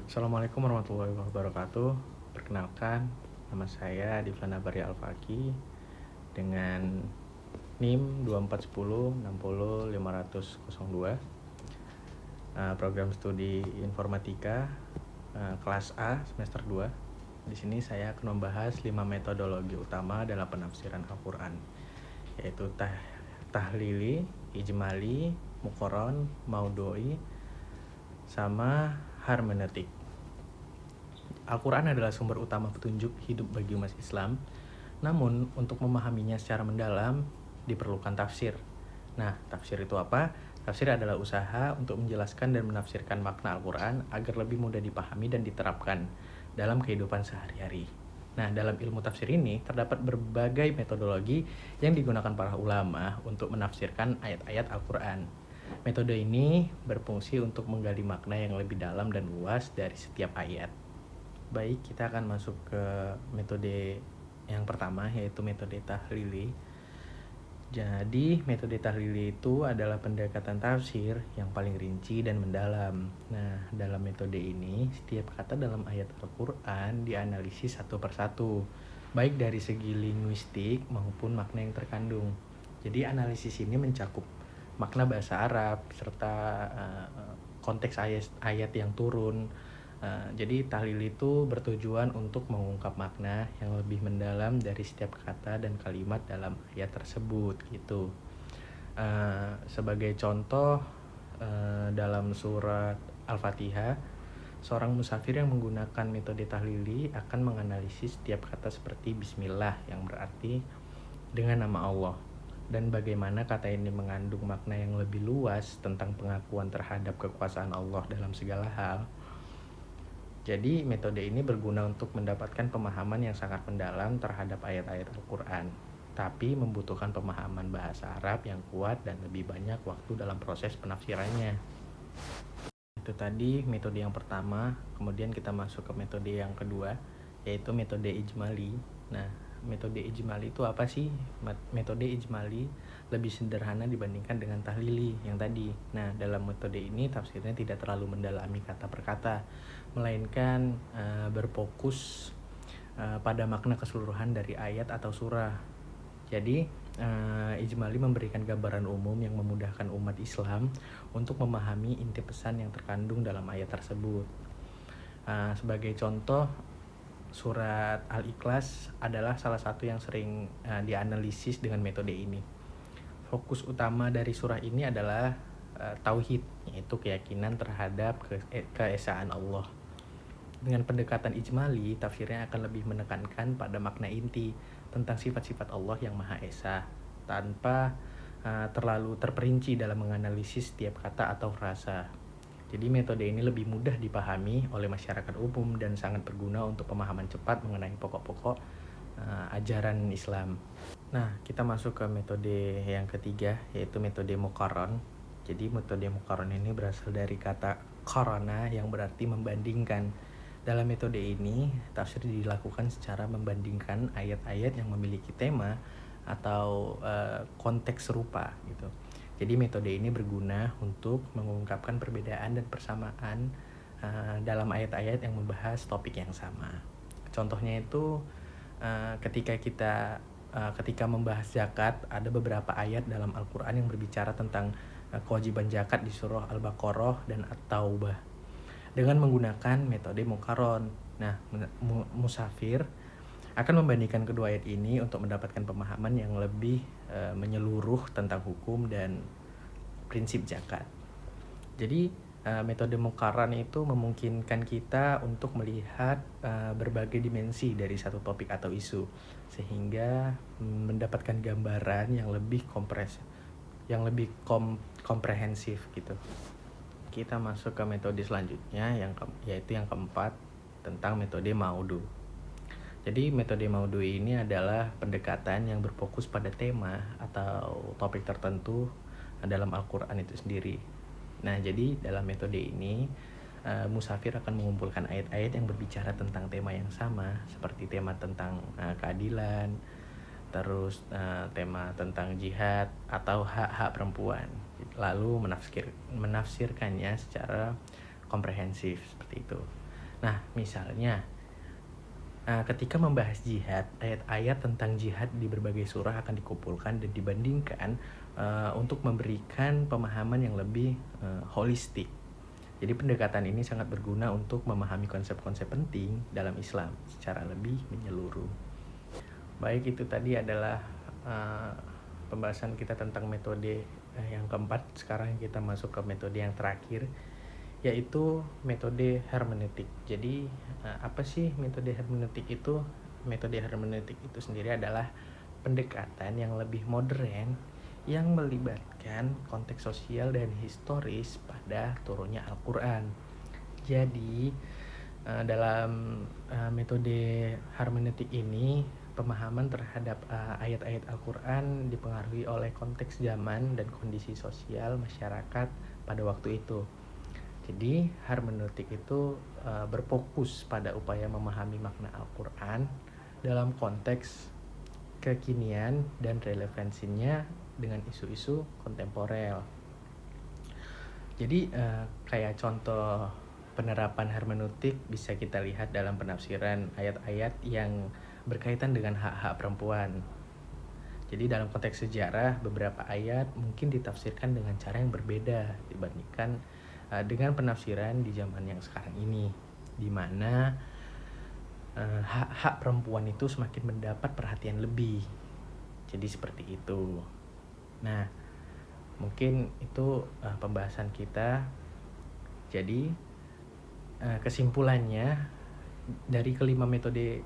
Assalamualaikum warahmatullahi wabarakatuh. Perkenalkan, nama saya Diflan Abari Al-Faki dengan NIM 2410600502. Program studi informatika kelas A semester 2. Di sini saya akan membahas 5 metodologi utama dalam penafsiran Al-Qur'an, yaitu tahlili, ijmali, muqaron, maudhu'i, sama hermeneutik. Al-Quran adalah sumber utama petunjuk hidup bagi umat Islam. Namun, untuk memahaminya secara mendalam, diperlukan tafsir. Nah, tafsir itu apa? Tafsir adalah usaha untuk menjelaskan dan menafsirkan makna Al-Quran agar lebih mudah dipahami dan diterapkan dalam kehidupan sehari-hari. Nah, dalam ilmu tafsir ini terdapat berbagai metodologi yang digunakan para ulama untuk menafsirkan ayat-ayat Al-Quran. Metode ini berfungsi untuk menggali makna yang lebih dalam dan luas dari setiap ayat. Baik, kita akan masuk ke metode yang pertama, yaitu metode tahlili. Jadi, metode tahlili itu adalah pendekatan tafsir yang paling rinci dan mendalam. Nah, dalam metode ini, setiap kata dalam ayat Al-Quran dianalisis satu persatu, baik dari segi linguistik maupun makna yang terkandung. Jadi, analisis ini mencakup makna bahasa Arab, serta konteks ayat yang turun. Jadi tahlil itu bertujuan untuk mengungkap makna yang lebih mendalam dari setiap kata dan kalimat dalam ayat tersebut gitu. Sebagai contoh, dalam surat Al-Fatihah, seorang musafir yang menggunakan metode tahlili akan menganalisis setiap kata seperti Bismillah yang berarti dengan nama Allah, dan bagaimana kata ini mengandung makna yang lebih luas tentang pengakuan terhadap kekuasaan Allah dalam segala hal. Jadi metode ini berguna untuk mendapatkan pemahaman yang sangat mendalam terhadap ayat-ayat Al-Quran, tapi membutuhkan pemahaman bahasa Arab yang kuat dan lebih banyak waktu dalam proses penafsirannya. Itu tadi metode yang pertama. Kemudian kita masuk ke metode yang kedua, yaitu metode ijmali. Nah, metode ijmali itu apa sih? Metode ijmali lebih sederhana dibandingkan dengan tahlili yang tadi. Nah, dalam metode ini tafsirnya tidak terlalu mendalami kata per kata, melainkan berfokus pada makna keseluruhan dari ayat atau surah. Jadi, ijmali memberikan gambaran umum yang memudahkan umat Islam untuk memahami inti pesan yang terkandung dalam ayat tersebut. Sebagai contoh, surat Al-Ikhlas adalah salah satu yang sering dianalisis dengan metode ini. Fokus utama dari surah ini adalah tauhid, yaitu keyakinan terhadap keesaan Allah. Dengan pendekatan ijmali, tafsirnya akan lebih menekankan pada makna inti tentang sifat-sifat Allah yang Maha Esa, tanpa terlalu terperinci dalam menganalisis setiap kata atau frasa. Jadi metode ini lebih mudah dipahami oleh masyarakat umum dan sangat berguna untuk pemahaman cepat mengenai pokok-pokok ajaran Islam. Nah, kita masuk ke metode yang ketiga, yaitu metode muqaron. Jadi metode muqaron ini berasal dari kata qarana yang berarti membandingkan. Dalam metode ini, tafsir dilakukan secara membandingkan ayat-ayat yang memiliki tema atau konteks serupa gitu. Jadi metode ini berguna untuk mengungkapkan perbedaan dan persamaan dalam ayat-ayat yang membahas topik yang sama. Contohnya itu ketika membahas zakat, ada beberapa ayat dalam Al-Quran yang berbicara tentang kewajiban zakat di surah Al-Baqarah dan At-Taubah dengan menggunakan metode muqaron. Nah, musafir akan membandingkan kedua ayat ini untuk mendapatkan pemahaman yang lebih menyeluruh tentang hukum dan prinsip zakat. Jadi metode muqaran itu memungkinkan kita untuk melihat berbagai dimensi dari satu topik atau isu, sehingga mendapatkan gambaran yang lebih komprehensif gitu. Kita masuk ke metode selanjutnya yaitu yang keempat, tentang metode maudhu. Jadi metode maudhu ini adalah pendekatan yang berfokus pada tema atau topik tertentu dalam Al-Quran itu sendiri. Nah, jadi dalam metode ini musafir akan mengumpulkan ayat-ayat yang berbicara tentang tema yang sama, seperti tema tentang keadilan, terus tema tentang jihad atau hak-hak perempuan, lalu menafsirkannya secara komprehensif seperti itu. Nah, misalnya ketika membahas jihad, ayat-ayat tentang jihad di berbagai surah akan dikumpulkan dan dibandingkan untuk memberikan pemahaman yang lebih holistik. Jadi pendekatan ini sangat berguna untuk memahami konsep-konsep penting dalam Islam secara lebih menyeluruh. Baik, itu tadi adalah pembahasan kita tentang metode yang keempat. Sekarang kita masuk ke metode yang terakhir, yaitu metode hermeneutik. Jadi apa sih metode hermeneutik itu? Metode hermeneutik itu sendiri adalah pendekatan yang lebih modern yang melibatkan konteks sosial dan historis pada turunnya Al-Quran. Jadi dalam metode hermeneutik ini, pemahaman terhadap ayat-ayat Al-Quran dipengaruhi oleh konteks zaman dan kondisi sosial masyarakat pada waktu itu. Jadi hermeneutik itu berfokus pada upaya memahami makna Al-Quran dalam konteks kekinian dan relevansinya dengan isu-isu kontemporer. Jadi kayak contoh penerapan hermeneutik bisa kita lihat dalam penafsiran ayat-ayat yang berkaitan dengan hak-hak perempuan. Jadi dalam konteks sejarah, beberapa ayat mungkin ditafsirkan dengan cara yang berbeda dibandingkan dengan penafsiran di zaman yang sekarang ini, di mana hak-hak perempuan itu semakin mendapat perhatian lebih. Jadi seperti itu. Nah, mungkin itu pembahasan kita. Jadi kesimpulannya dari kelima metode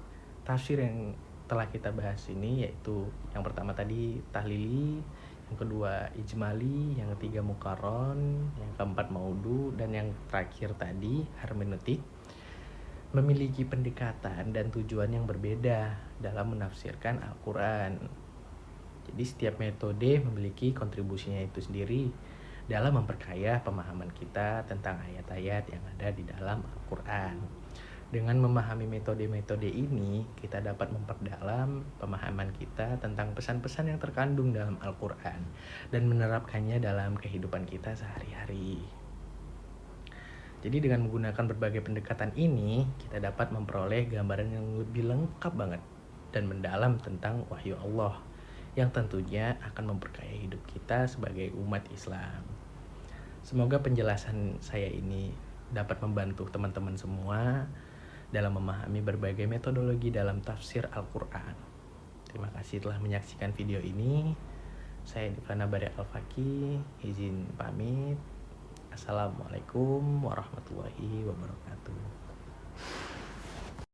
tafsir yang telah kita bahas ini, yaitu yang pertama tadi tahlili, yang kedua ijmali, yang ketiga muqarron, yang keempat maudu, dan yang terakhir tadi hermeneutik, memiliki pendekatan dan tujuan yang berbeda dalam menafsirkan Al-Quran. Jadi setiap metode memiliki kontribusinya itu sendiri dalam memperkaya pemahaman kita tentang ayat-ayat yang ada di dalam Al-Quran. Dengan memahami metode-metode ini, kita dapat memperdalam pemahaman kita tentang pesan-pesan yang terkandung dalam Al-Quran dan menerapkannya dalam kehidupan kita sehari-hari. Jadi dengan menggunakan berbagai pendekatan ini, kita dapat memperoleh gambaran yang lebih lengkap banget dan mendalam tentang wahyu Allah, yang tentunya akan memperkaya hidup kita sebagai umat Islam. Semoga penjelasan saya ini dapat membantu teman-teman semua dalam memahami berbagai metodologi dalam tafsir Al-Quran. Terima kasih telah menyaksikan video ini. Saya Diflana Barya Al-Faqih, izin pamit. Assalamualaikum warahmatullahi wabarakatuh.